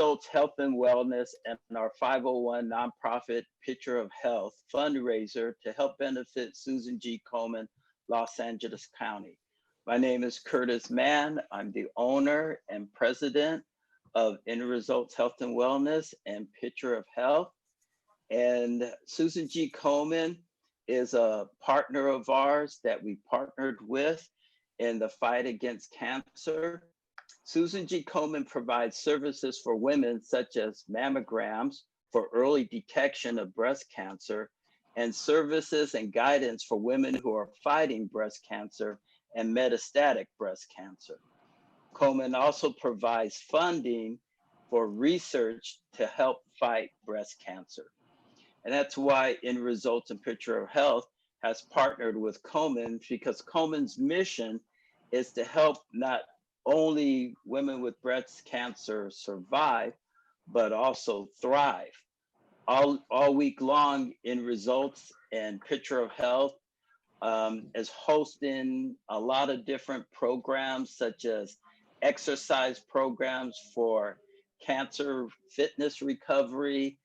Results Health and Wellness and our 501 nonprofit Picture of Health fundraiser to help benefit Susan G. Komen, Los Angeles County. My name is Curtis Mann. I'm the owner and president of End Results Health and Wellness and Picture of Health. And Susan G. Komen is a partner of ours that we partnered with in the fight against cancer. Susan G. Komen provides services for women such as mammograms for early detection of breast cancer and services and guidance for women who are fighting breast cancer and metastatic breast cancer. Komen also provides funding for research to help fight breast cancer. And that's why End Results and Picture of Health has partnered with Komen, because Komen's mission is to help not only women with breast cancer survive, but also thrive. All week long, End Results and Picture of Health is hosting a lot of different programs, such as exercise programs for cancer fitness recovery,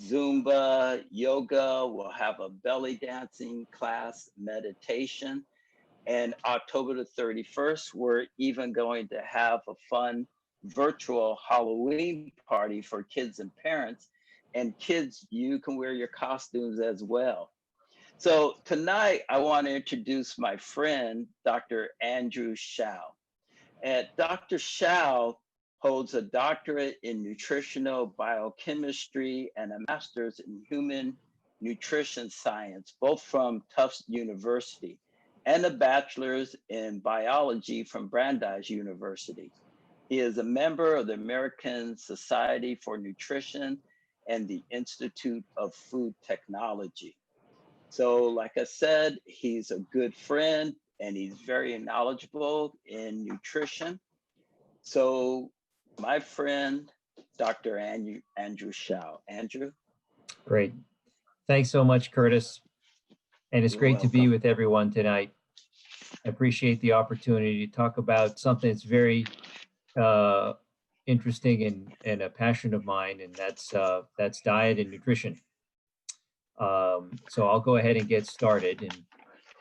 Zumba, yoga. We'll have a belly dancing class, meditation. And October the 31st, we're even going to have a fun virtual Halloween party for kids and parents. And kids, you can wear your costumes as well. So tonight, I want to introduce my friend, Dr. Andrew Shao. And Dr. Shao holds a doctorate in nutritional biochemistry and a master's in human nutrition science, both from Tufts University, and a bachelor's in biology from Brandeis University. He is a member of the American Society for Nutrition and the Institute of Food Technology. So, like I said, he's a good friend and he's very knowledgeable in nutrition. So, my friend, Dr. Andrew Shao. Andrew? Great. Thanks so much, Curtis. And it's You're great to be welcome. with everyone tonight. I appreciate the opportunity to talk about something that's very interesting and a passion of mine, and that's diet and nutrition. So I'll go ahead and get started.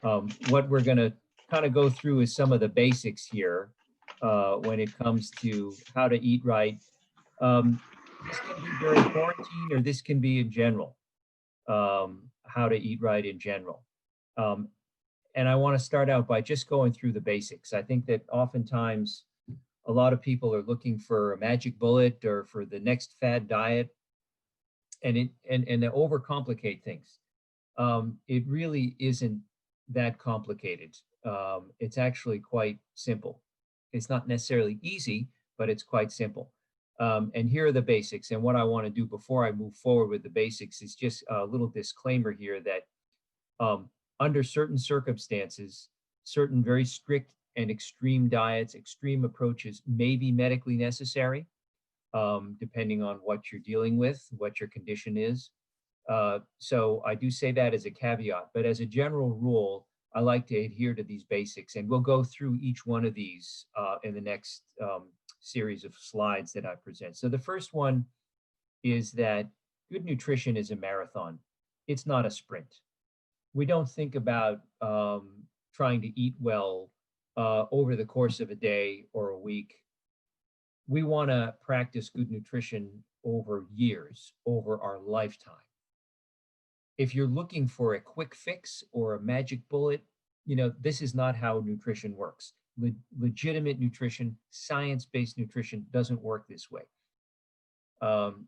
And what we're going to kind of go through is some of the basics here when it comes to how to eat right. This can be during quarantine, or this can be in general, how to eat right in general. And I want to start out by just going through the basics. I think that oftentimes a lot of people are looking for a magic bullet or for the next fad diet, and they overcomplicate things. It really isn't that complicated. It's actually quite simple. It's not necessarily easy, but it's quite simple. And here are the basics. And what I want to do before I move forward with the basics is just a little disclaimer here that under certain circumstances, certain very strict and extreme diets, extreme approaches may be medically necessary, depending on what you're dealing with, what your condition is. So I do say that as a caveat, but as a general rule, I like to adhere to these basics, and we'll go through each one of these in the next series of slides that I present. So the first one is that good nutrition is a marathon. It's not a sprint. We don't think about trying to eat well over the course of a day or a week. We want to practice good nutrition over years, over our lifetime. If you're looking for a quick fix or a magic bullet, this is not how nutrition works. Legitimate nutrition, science-based nutrition doesn't work this way.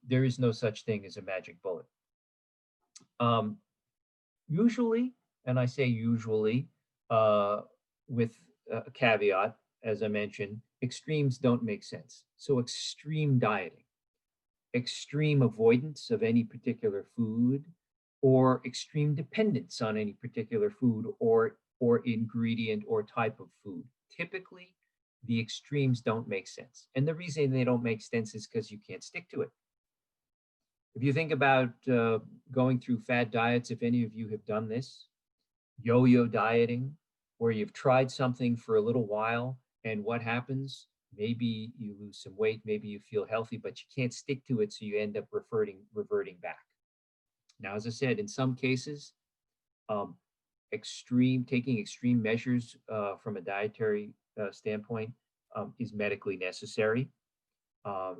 There is no such thing as a magic bullet. Usually, and I say usually, with a caveat, as I mentioned, extremes don't make sense. So extreme dieting, extreme avoidance of any particular food, or extreme dependence on any particular food or ingredient or type of food. Typically, the extremes don't make sense. And the reason they don't make sense is because you can't stick to it. If you think about going through fad diets, if any of you have done this, yo-yo dieting, where you've tried something for a little while, and what happens? maybe you lose some weight, maybe you feel healthy, but you can't stick to it, so you end up reverting back. Now, as I said, in some cases, um, taking extreme measures from a dietary standpoint is medically necessary.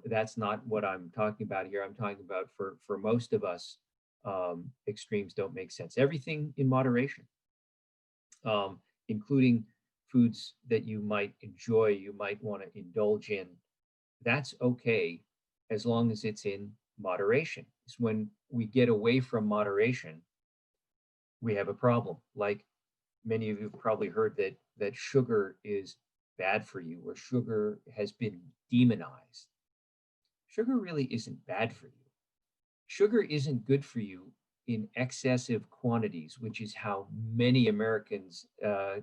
That's not what I'm talking about here. I'm talking about for most of us, extremes don't make sense. Everything in moderation, including foods that you might enjoy, you might want to indulge in. That's okay as long as it's in moderation. It's when we get away from moderation, we have a problem. Like many of you have probably heard that sugar is bad for you, or sugar has been demonized. Sugar really isn't bad for you. Sugar isn't good for you in excessive quantities, which is how many Americans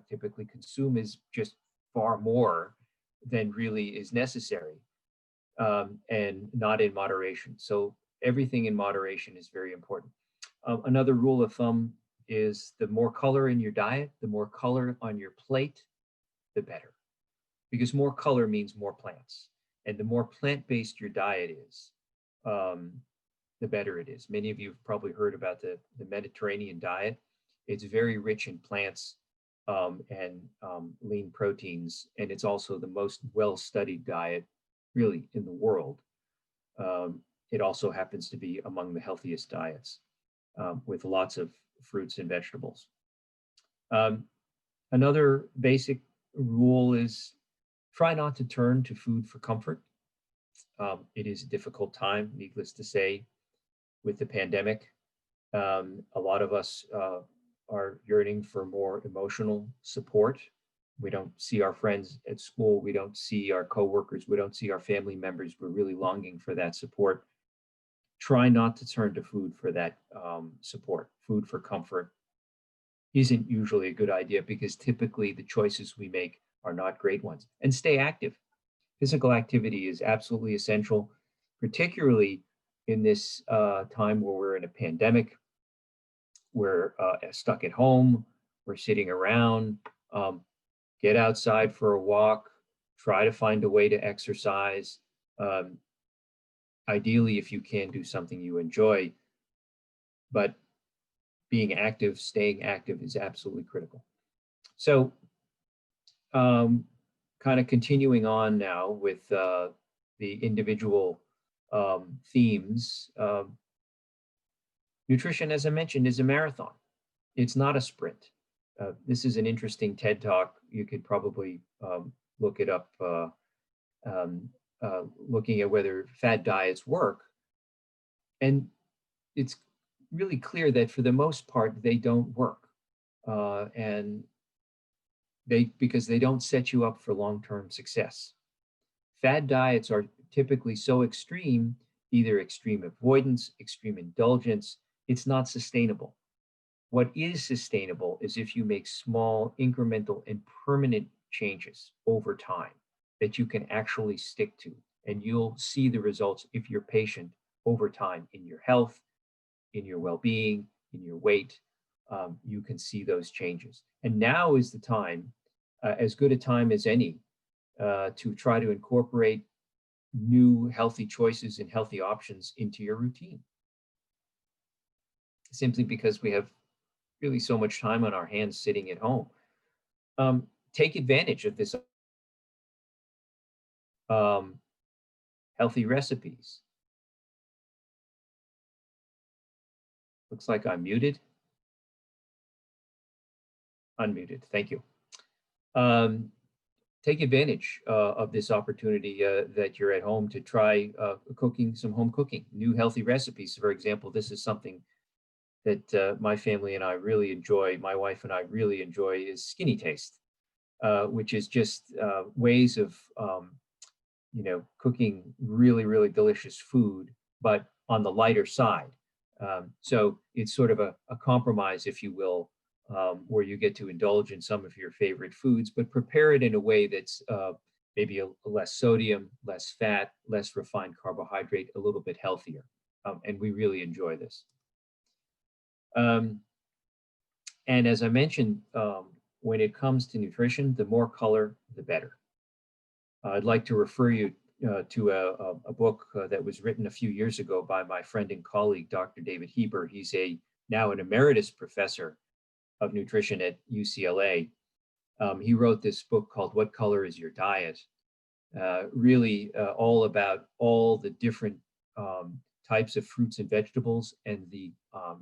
typically consume, is just far more than really is necessary, and not in moderation. So everything in moderation is very important. Another rule of thumb is the more color in your diet, the more color on your plate, the better, because more color means more plants. And the more plant-based your diet is, um, the better it is. Many of you have probably heard about the Mediterranean diet. It's very rich in plants and lean proteins, and it's also the most well-studied diet really in the world. It also happens to be among the healthiest diets, with lots of fruits and vegetables. Um, Another basic rule is try not to turn to food for comfort. It is a difficult time, needless to say, with the pandemic. A lot of us are yearning for more emotional support. We don't see our friends at school. We don't see our coworkers. We don't see our family members. We're really longing for that support. Try not to turn to food for that support. Food for comfort isn't usually a good idea, because typically the choices we make are not great ones. And stay active. Physical activity is absolutely essential, particularly in this time where we're in a pandemic. We're stuck at home, we're sitting around. Um, get outside for a walk, try to find a way to exercise. Um, Ideally, if you can, do something you enjoy, but being active, staying active is absolutely critical. So, kind of continuing on now with the individual themes. Nutrition, as I mentioned, is a marathon. It's not a sprint. This is an interesting TED talk. You could probably look it up, um, looking at whether fad diets work. And it's really clear that for the most part, they don't work. And because they don't set you up for long-term success. Fad diets are typically so extreme, either extreme avoidance, extreme indulgence, it's not sustainable. What is sustainable is if you make small, incremental, and permanent changes over time that you can actually stick to. And you'll see the results, if you're patient, over time in your health, in your well-being, in your weight. You can see those changes. And now is the time, as good a time as any, to try to incorporate new healthy choices and healthy options into your routine. Simply because we have really so much time on our hands sitting at home. Take advantage of this healthy recipes. Looks like I'm muted. Unmuted, thank you. Take advantage of this opportunity that you're at home to try cooking some home cooking, new healthy recipes. For example, this is something that my family and I really enjoy, my wife and I really enjoy, is Skinny Taste, which is just ways of cooking really, really delicious food, but on the lighter side. So it's sort of a compromise, if you will, where you get to indulge in some of your favorite foods, but prepare it in a way that's maybe a less sodium, less fat, less refined carbohydrate, a little bit healthier. And we really enjoy this. And as I mentioned, when it comes to nutrition, the more color, the better. I'd like to refer you to a book that was written a few years ago by my friend and colleague, Dr. David Heber. He's now an emeritus professor of nutrition at UCLA. He wrote this book called What Color is Your Diet? Really all about all the different types of fruits and vegetables and the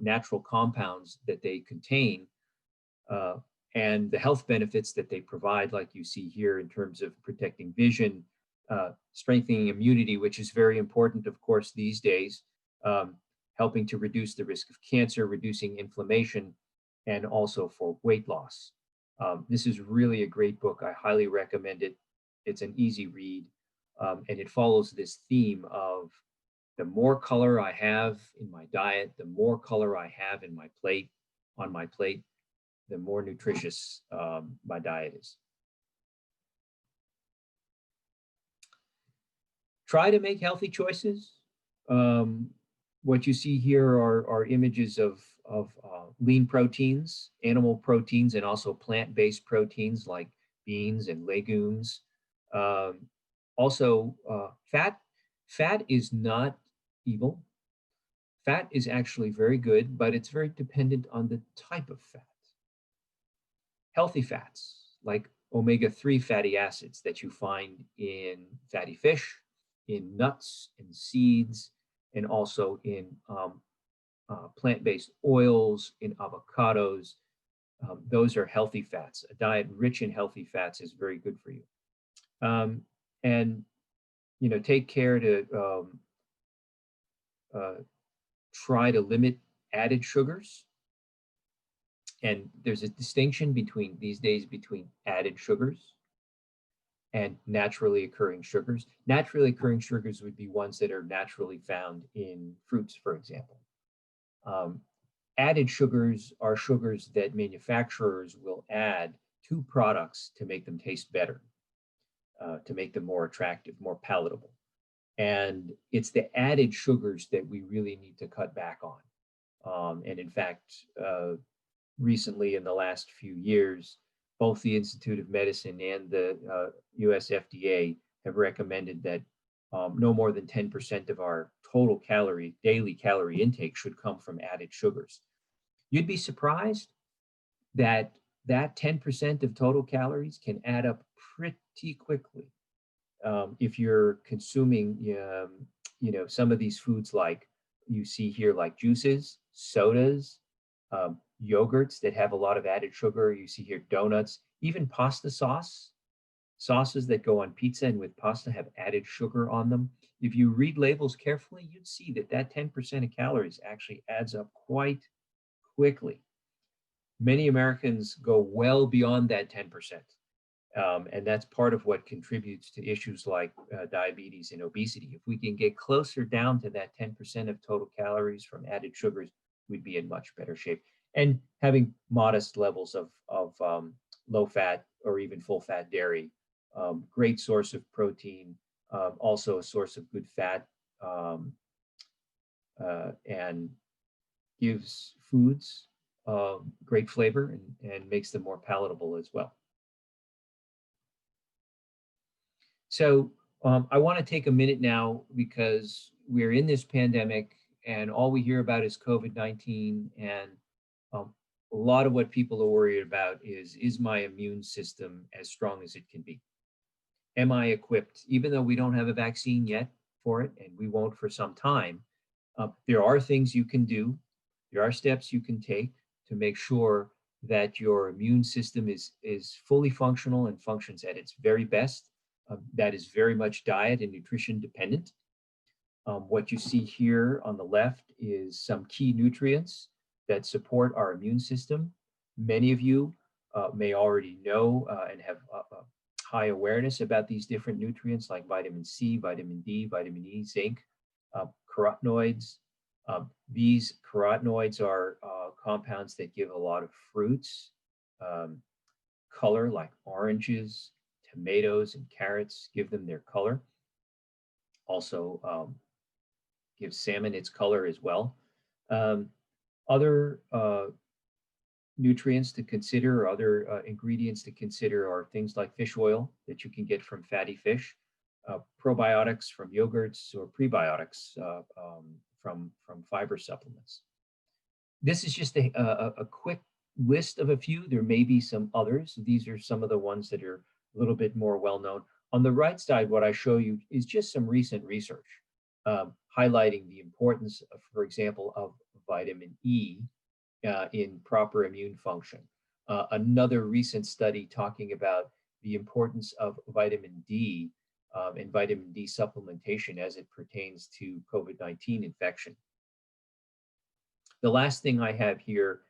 natural compounds that they contain, uh, and the health benefits that they provide, like you see here, in terms of protecting vision, strengthening immunity, which is very important, of course, these days, um, helping to reduce the risk of cancer, reducing inflammation, and also for weight loss. This is really a great book. I highly recommend it. It's an easy read, and it follows this theme of the more color I have in my diet, the more color I have in my plate, on my plate, the more nutritious my diet is. Try to make healthy choices. Um, what you see here are images of lean proteins, animal proteins, and also plant-based proteins like beans and legumes. Um, Also, fat. Fat is not evil. Fat is actually very good, but it's very dependent on the type of fat. Healthy fats like omega-3 fatty acids that you find in fatty fish, in nuts and seeds, and also in plant-based oils, in avocados. Those are healthy fats. A diet rich in healthy fats is very good for you. And take care to uh, try to limit added sugars. And there's a distinction between these days between added sugars and naturally occurring sugars. Naturally occurring sugars would be ones that are naturally found in fruits, for example. Um, Added sugars are sugars that manufacturers will add to products to make them taste better, to make them more attractive, more palatable. And it's the added sugars that we really need to cut back on. And in fact, recently in the last few years, both the Institute of Medicine and the US FDA have recommended that no more than 10% of our total daily calorie intake should come from added sugars. You'd be surprised that 10% of total calories can add up pretty quickly if you're consuming, some of these foods like you see here, like juices, sodas, yogurts that have a lot of added sugar. You see here donuts, even pasta sauces that go on pizza and with pasta have added sugar on them. If you read labels carefully, you'd see that 10% of calories actually adds up quite quickly. Many Americans go well beyond that 10%. And that's part of what contributes to issues like diabetes and obesity. If we can get closer down to that 10% of total calories from added sugars, we'd be in much better shape. And having modest levels of low fat or even full fat dairy, great source of protein, also a source of good fat, and gives foods great flavor and makes them more palatable as well. So I want to take a minute now because we're in this pandemic and all we hear about is COVID-19, and a lot of what people are worried about is my immune system as strong as it can be? Am I equipped? Even though we don't have a vaccine yet for it, and we won't for some time, there are things you can do. There are steps you can take to make sure that your immune system is fully functional and functions at its very best. That is very much diet and nutrition dependent. What you see here on the left is some key nutrients that support our immune system. Many of you may already know and have high awareness about these different nutrients like vitamin C, vitamin D, vitamin E, zinc, carotenoids. These carotenoids are compounds that give a lot of fruits color, like oranges, tomatoes, and carrots, give them their color. Also gives salmon its color as well. Other nutrients to consider, or other ingredients to consider, are things like fish oil that you can get from fatty fish, probiotics from yogurts, or prebiotics from fiber supplements. This is just a quick list of a few. There may be some others. These are some of the ones that are a little bit more well known. On the right side, what I show you is just some recent research highlighting the importance, of, for example, of vitamin E in proper immune function. Another recent study talking about the importance of vitamin D and vitamin D supplementation as it pertains to COVID-19 infection. The last thing I have here,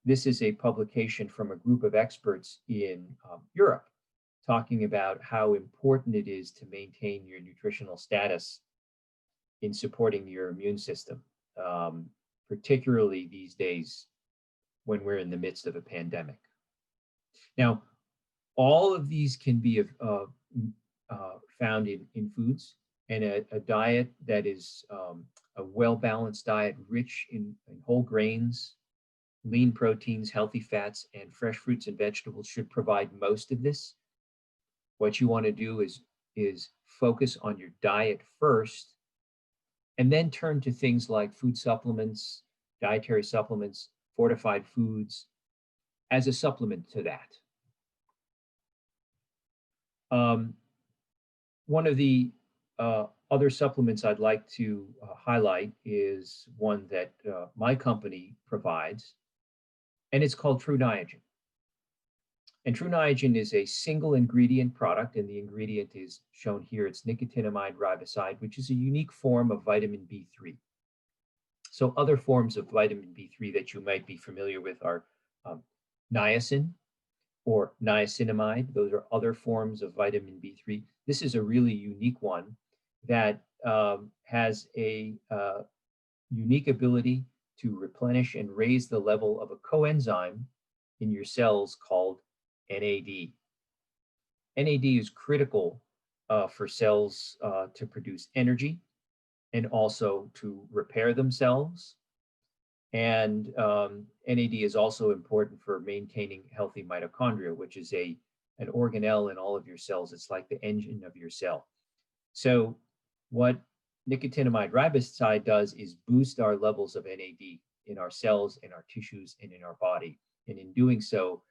this is a publication from a group of experts in Europe talking about how important it is to maintain your nutritional status in supporting your immune system, particularly these days when we're in the midst of a pandemic. Now, all of these can be found in foods, and a diet that is a well-balanced diet, rich in whole grains, lean proteins, healthy fats, and fresh fruits and vegetables should provide most of this. What you want to do is focus on your diet first, and then turn to things like food supplements, dietary supplements, fortified foods as a supplement to that. One of the other supplements I'd like to highlight is one that my company provides, and it's called True Niagen. And True Niagen is a single ingredient product, and the ingredient is shown here. It's nicotinamide riboside, which is a unique form of vitamin B3. So other forms of vitamin B3 that you might be familiar with are niacin or niacinamide. Those are other forms of vitamin B3. This is a really unique one that has a unique ability to replenish and raise the level of a coenzyme in your cells called NAD. NAD is critical for cells to produce energy and also to repair themselves. And NAD is also important for maintaining healthy mitochondria, which is an organelle in all of your cells. It's like the engine of your cell. So what nicotinamide riboside does is boost our levels of NAD in our cells, in our tissues, and in our body. And in doing so,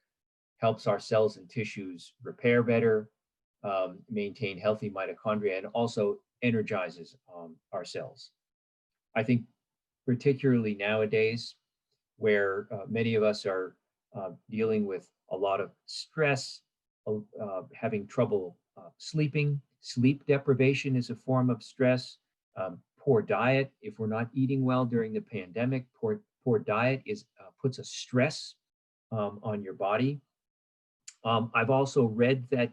helps our cells and tissues repair better, maintain healthy mitochondria, and also energizes our cells. I think particularly nowadays, where many of us are dealing with a lot of stress, having trouble sleeping. Sleep deprivation is a form of stress. Poor diet, if we're not eating well during the pandemic, poor diet puts a stress on your body. I've also read that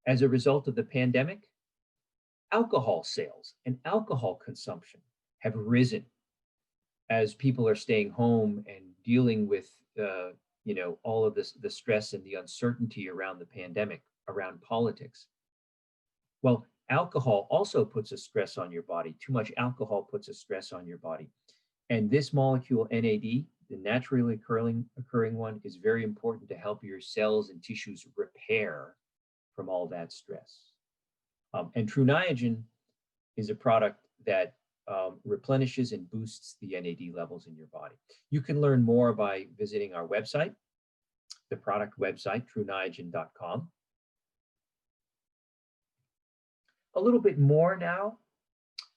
as a result of the pandemic, alcohol sales and alcohol consumption have risen as people are staying home and dealing with all of the stress and the uncertainty around the pandemic, around politics. Well, alcohol also puts a stress on your body. Too much alcohol puts a stress on your body. And this molecule NAD, the naturally occurring one, is very important to help your cells and tissues repair from all that stress. And True Niagen is a product that replenishes and boosts the NAD levels in your body. You can learn more by visiting our website, the product website, trueniagen.com. A little bit more now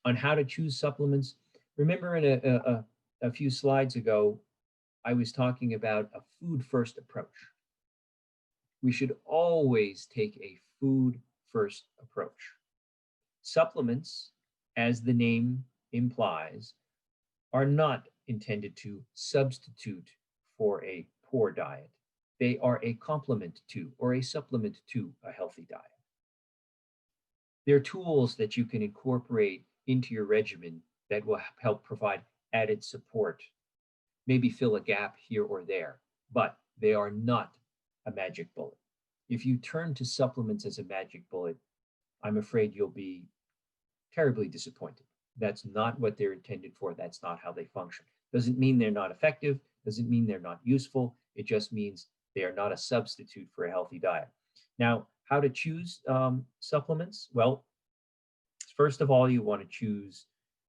on how to choose supplements. Remember in a few slides ago, I was talking about a food-first approach. We should always take a food-first approach. Supplements, as the name implies, are not intended to substitute for a poor diet. They are a complement to or a supplement to a healthy diet. They're tools that you can incorporate into your regimen that will help provide added support, maybe fill a gap here or there, but they are not a magic bullet. If you turn to supplements as a magic bullet, I'm afraid you'll be terribly disappointed. That's not what they're intended for. That's not how they function. Doesn't mean they're not effective. Doesn't mean they're not useful. It just means they are not a substitute for a healthy diet. Now, how to choose supplements? Well, first of all, you want to choose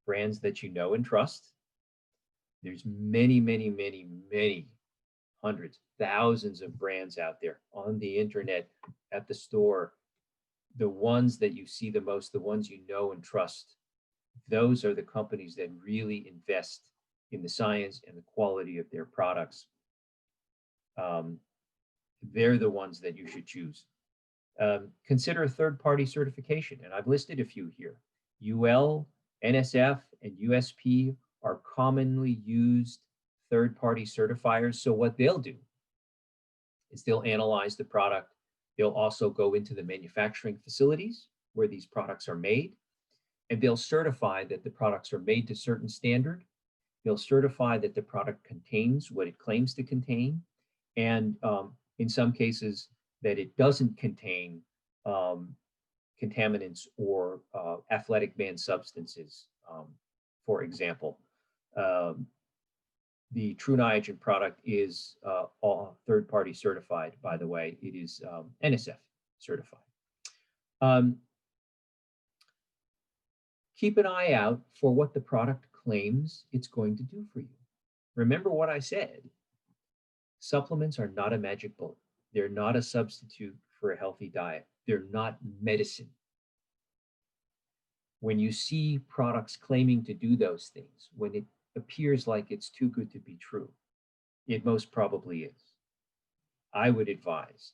brands that you know and trust. There's many, many, many, many hundreds, thousands of brands out there on the internet, at the store. The ones that you see the most, the ones you know and trust, those are the companies that really invest in the science and the quality of their products. Um, they're the ones that you should choose. Consider a third-party certification, and I've listed a few here. UL, NSF, and USP are commonly used third-party certifiers. So what they'll do is they'll analyze the product. They'll also go into the manufacturing facilities where these products are made, and they'll certify that the products are made to certain standard. They'll certify that the product contains what it claims to contain, and in some cases that it doesn't contain contaminants or athletic banned substances. For example, the True Niagen product is all third-party certified, by the way. It is NSF certified. Keep an eye out for what the product claims it's going to do for you. Remember what I said. Supplements are not a magic bullet. They're not a substitute for a healthy diet. They're not medicine. When you see products claiming to do those things, when it appears like it's too good to be true, it most probably is. I would advise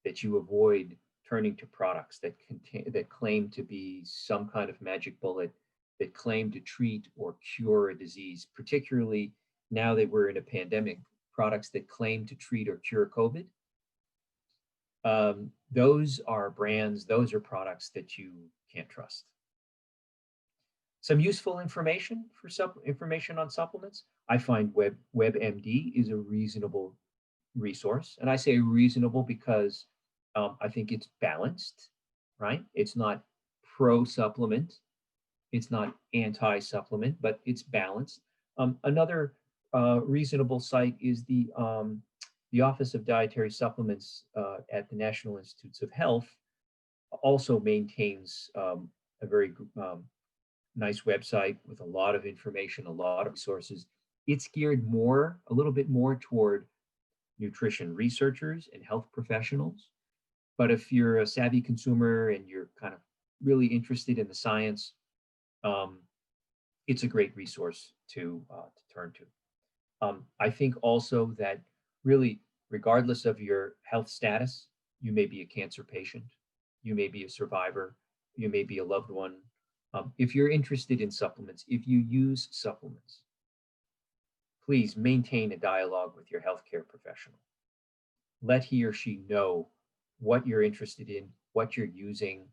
that you avoid turning to products that claim to be some kind of magic bullet, that claim to treat or cure a disease, particularly now that we're in a pandemic, products that claim to treat or cure COVID. Those are brands, those are products that you can't trust. Some useful information for information on supplements. I find WebMD is a reasonable resource. And I say reasonable because I think it's balanced, right? It's not pro-supplement. It's not anti-supplement, but it's balanced. Another reasonable site is the Office of Dietary Supplements at the National Institutes of Health. Also maintains a very nice website with a lot of information, a lot of resources. It's geared a little bit more toward nutrition researchers and health professionals. But if you're a savvy consumer and you're kind of really interested in the science, it's a great resource to turn to. I think also that really, regardless of your health status, you may be a cancer patient, you may be a survivor, you may be a loved one. If you're interested in supplements, if you use supplements, please maintain a dialogue with your healthcare professional. Let he or she know what you're interested in, what you're using,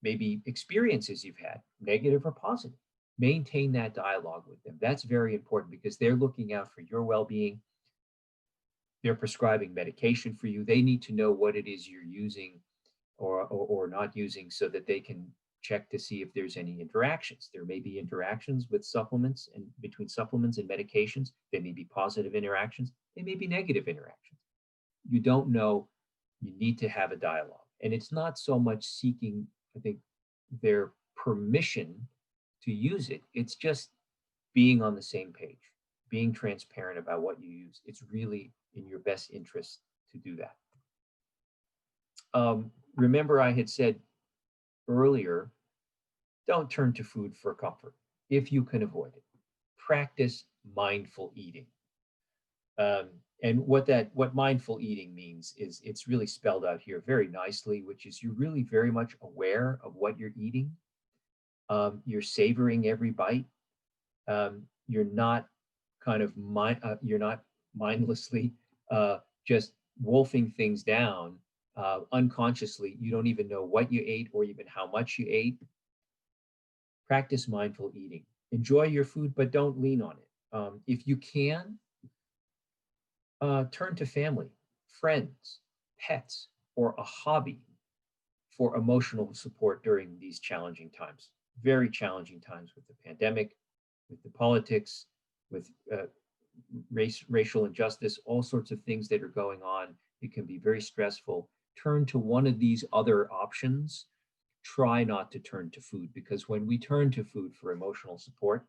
maybe experiences you've had, negative or positive. Maintain that dialogue with them. That's very important because they're looking out for your well-being. They're prescribing medication for you. They need to know what it is you're using or not using so that they can check to see if there's any interactions. There may be interactions with supplements and between supplements and medications. There may be positive interactions. There may be negative interactions. You don't know. You need to have a dialogue. And it's not so much seeking, I think, their permission to use it. It's just being on the same page, being transparent about what you use. It's really in your best interest to do that. Remember, I had said earlier, don't turn to food for comfort if you can avoid it. Practice mindful eating. And what mindful eating means is it's really spelled out here very nicely, which is you're really very much aware of what you're eating. You're savoring every bite. You're not you're not mindlessly just wolfing things down unconsciously. You don't even know what you ate or even how much you ate. Practice mindful eating. Enjoy your food, but don't lean on it. If you can, turn to family, friends, pets, or a hobby for emotional support during these challenging times. Very challenging times with the pandemic, with the politics, with racial injustice, all sorts of things that are going on. It can be very stressful. Turn to one of these other options. Try not to turn to food, because when we turn to food for emotional support,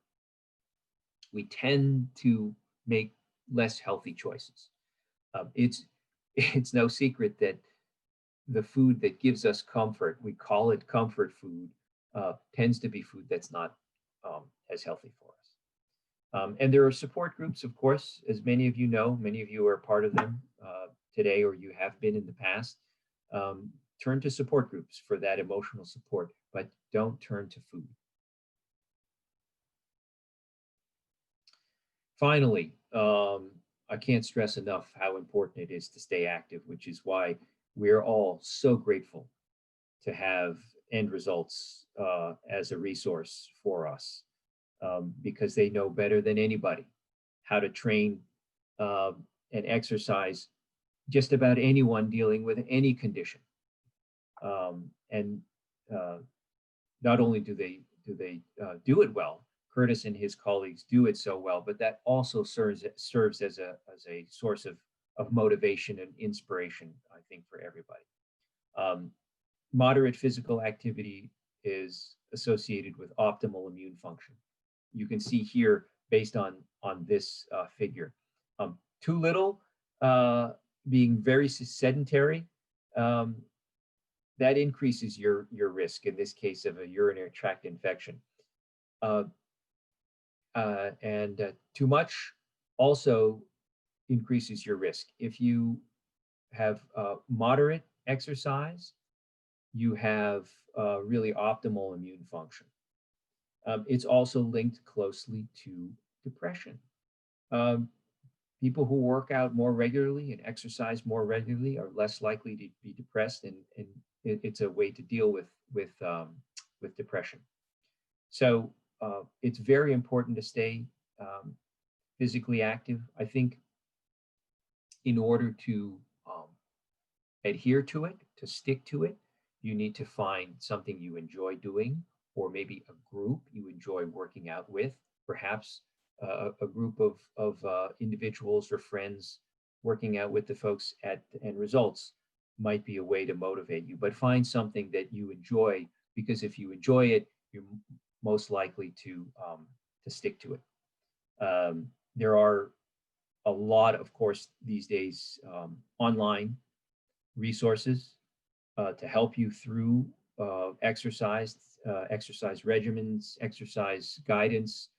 we tend to make less healthy choices. It's it's no secret that the food that gives us comfort, we call it comfort food, tends to be food that's not as healthy for us. And there are support groups, of course, as many of you know, many of you are part of them today, or you have been in the past. Turn to support groups for that emotional support, but don't turn to food. Finally, I can't stress enough how important it is to stay active, which is why we're all so grateful to have End Results as a resource for us, because they know better than anybody how to train and exercise just about anyone dealing with any condition. And not only do they do it well, Curtis and his colleagues do it so well, but that also serves as a source of motivation and inspiration, I think, for everybody. Moderate physical activity is associated with optimal immune function. You can see here based on this figure. Too little, being very sedentary, that increases your risk, in this case, of a urinary tract infection. And too much also increases your risk. If you have moderate exercise, you have really optimal immune function. It's also linked closely to depression. People who work out more regularly and exercise more regularly are less likely to be depressed, and it's a way to deal with depression. So it's very important to stay physically active. I think in order to adhere to it, to stick to it, you need to find something you enjoy doing, or maybe a group you enjoy working out with, perhaps a group of individuals or friends working out with the folks at End Results might be a way to motivate you. But find something that you enjoy, because if you enjoy it, you're most likely to stick to it. There are a lot, of course, these days, online resources to help you through exercise regimens, exercise guidance,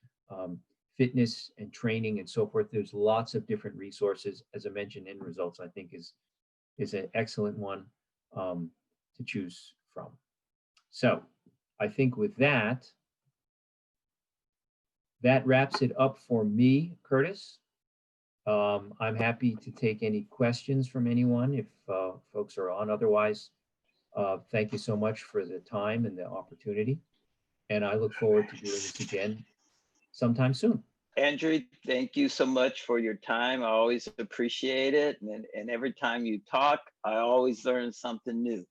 fitness and training and so forth. There's lots of different resources. As I mentioned, End Results, I think, is an excellent one to choose from. So I think with that wraps it up for me, Curtis. I'm happy to take any questions from anyone if folks are on. Otherwise, thank you so much for the time and the opportunity. And I look forward to doing this again sometime soon. Andrew, thank you so much for your time. I always appreciate it. And every time you talk, I always learn something new.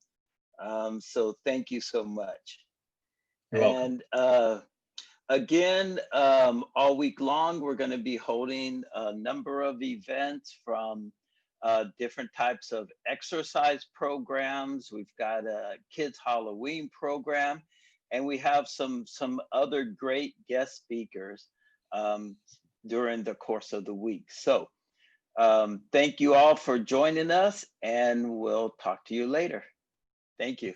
So thank you so much. You're welcome. And again, all week long, we're going to be holding a number of events, from different types of exercise programs. We've got a kids Halloween program, and we have some other great guest speakers during the course of the week. So thank you all for joining us, and we'll talk to you later. Thank you.